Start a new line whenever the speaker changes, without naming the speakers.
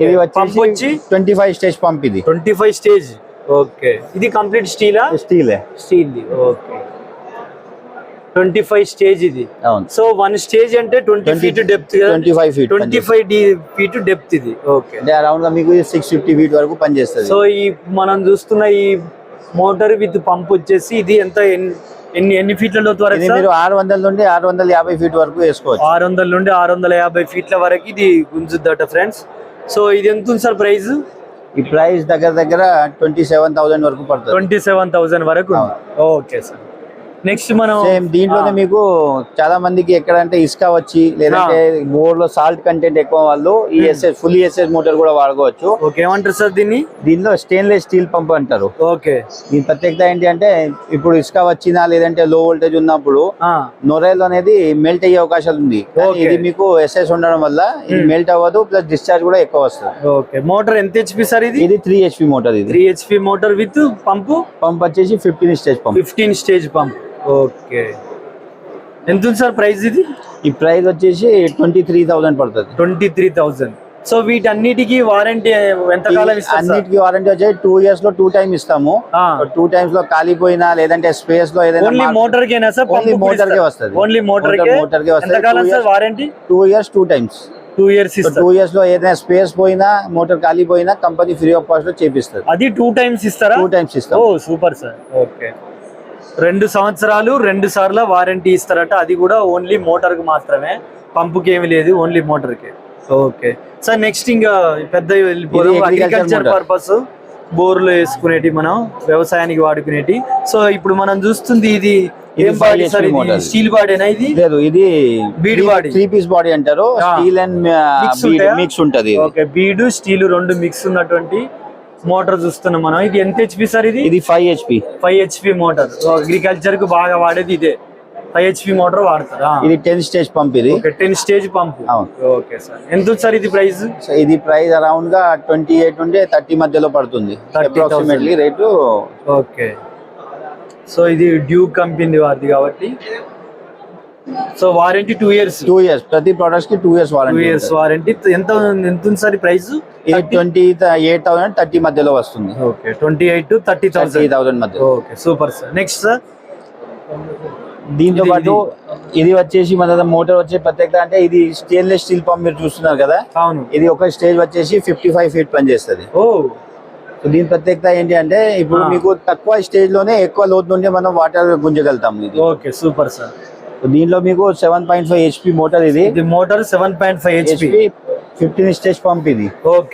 ఇది వచ్చి 25 stage pump. ఇది
25 స్టేజ్. ఓకే, ఇది కంప్లీట్ స్టీలా?
స్టీలే.
స్టీల్. ఓకే, 25 స్టేజ్ ఇది.
అవును.
సో 1 స్టేజ్ అంటే 20 ఫీట్ డెప్త్, 25 ఫీట్ డెప్త్ ఇది. ఓకే,
అంటే అరౌండ్ గా మీకు 650 ఫీట్ వరకు పనిచేస్తుంది.
సో ఈ మనం చూస్తున్న ఈ మోటార్ విత్ పంప్ వచ్చేసి ఇది ఎంత ఎన్ని ఫీట్ల లోతు వరకు?
మీరు 600 నుండి 650 ఫీట్ వరకు వేసుకోవచ్చు.
600 నుండి 650 ఫీట్ల వరకు ఇది గుంజుద్దట ఫ్రెండ్స్. సో ఇది ఎంత ఉంది సార్ ప్రైస్?
ఈ ప్రైస్ దగ్గర 27,000 వరకు పడుతుంది.
27,000 వరకు. Okay sir. నెక్స్ట్ మనం
దీంట్లోనే మీకు చాలా మందికి ఎక్కడంటే ఇసుక వచ్చి లేదంటే బోర్ లో సాల్ట్ కంటెంట్ ఎక్కువ వాళ్ళు ఈ ఎస్ఎస్ ఫుల్ ఎస్ఎస్ మోటార్ కూడా వాడుకోవచ్చు.
ఓకే, ఏమంటారు సార్ దీన్ని?
దీనిలో స్టెయిన్లెస్ స్టీల్ పంప్ అంటారు.
ఓకే,
దీని ప్రత్యేకత ఏంటి అంటే ఇప్పుడు ఇసుక వచ్చినా లేదంటే లో వోల్టేజ్ ఉన్నప్పుడు నొరైల్ అనేది మెల్ట్ అయ్యే అవకాశాలు ఉంది. ఇది మీకు ఎస్ఎస్ ఉండడం వల్ల ఇది మెల్ట్ అవ్వదు, ప్లస్ డిశ్చార్జ్ కూడా ఎక్కువ వస్తుంది.
ఓకే, మోటార్ ఎంత హెచ్పి సార్ ఇది?
ఇది 3 HP మోటార్. ఇది
3 HP మోటార్ విత్ పంప్
వచ్చేసి 15 stage pump.
15 stage pump. Okay, ఎంత ఉంది సార్ ప్రైస్ ఇది?
ఈ ప్రైస్ వచ్చేసి 23,000 పడుతుంది.
23,000. సో వీటన్నిటికీ వారంటీ ఎంత కాలం ఇస్తారు?
అన్నిటికీ వారంటీ వచ్చేసి 2 years లో 2 times ఇస్తాము. 2 times లో కాలిపోయినా లేదంటే స్పేస్ లో ఏదైనా
ఓన్లీ మోటార్ కేనా సార్?
ఓన్లీ మోటార్ కే వస్తుంది.
ఓన్లీ మోటార్ కే వస్తుంది. ఎంత కాలం sir warranty?
2 years 2 times.
2 years ఇస్తారు.
2 years లో ఏదైనా స్పేస్ పోయినా మోటార్ కాలిపోయినా కంపెనీ ఫ్రీ ఆఫ్ కాస్ట్ లో చేపిస్తారు.
అది 2 times ఇస్తారా?
2 times ఇస్తాం.
ఓ సూపర్ సార్. ఓకే, 2 సంవత్సరాలు 2 సార్ల వారంటీ ఇస్తారట. అది కూడా ఓన్లీ మోటార్ కి మాత్రమే, పంపుకి ఏమి లేదు, ఓన్లీ మోటార్ కి. ఓకే సార్, నెక్స్ట్ ఇంకా పెద్ద అగ్రికల్చర్ పర్పస్ బోర్లు వేసుకునేటి, మనం వ్యవసాయానికి వాడుకునేటి. సో ఇప్పుడు మనం చూస్తుంది ఇది ఏం బాడీ సార్? ఇది స్టీల్ బాడీనా? ఇది
లేదు, ఇది
బీడ్ బాడీ.
3 piece బాడీ అంటారు. స్టీల్ అండ్ మిక్స్ ఉంటది.
ఓకే, బీడ్ స్టీల్ 2 మిక్స్ ఉన్నటువంటి మోటార్ చూస్తున్నాం మనం. ఇది ఎంత హెచ్పి సార్? ఇది
5 HP.
5 HP motor. అగ్రికల్చర్ కు బాగా వాడేది ఇదే 5 HP మోటార్ వాడతారా?
ఇది 10 స్టేజ్ పంప్. ఇది
10 స్టేజ్ పంప్. ఓకే సార్, ఎంత సార్ ఇది ప్రైస్?
ఇది ప్రైస్ అరౌండ్ గా 28 నుండి 30 మధ్యలో పడుతుంది అప్రాక్సిమేట్లీ రేటు.
ఓకే, సో ఇది డ్యూక్ కంపెనీ వారిది కాబట్టి. So warranty 2 years.
ప్రతి ప్రొడక్ట్స్ కి 2 years వారంటీ.
2 years warranty. ఎంత ఉంది సార్ ప్రైస్?
ఇది 28,000 30 మధ్యలో వస్తుంది.
ఓకే, 28 to 30,000
మధ్య.
Okay, super sir. Next sir,
దీంతో పాటు ఇది వచ్చేసి మన మోటార్ వచ్చే ప్రత్యేకత అంటే ఇది స్టెయిన్లెస్ స్టీల్ పంప్ మీరు చూస్తున్నారు కదా.
అవును.
ఇది ఒక స్టేజ్ వచ్చేసి 55 feet పనిచేస్తుంది.
ఓ,
దీని ప్రత్యేకత ఏంటి అంటే ఇప్పుడు మీకు తక్కువ స్టేజ్ లోనే ఎక్కువ లోతు నుండి మనం వాటర్ గుంజగలుగుతాం. ఇది
ఓకే, సూపర్ సార్.
దీనిలో మీకు 7.5 HP మోటార్. ఇది
మోటార్ 7.5 HP,
15 స్టేజ్ పంప్ ఇది.
ఓకే.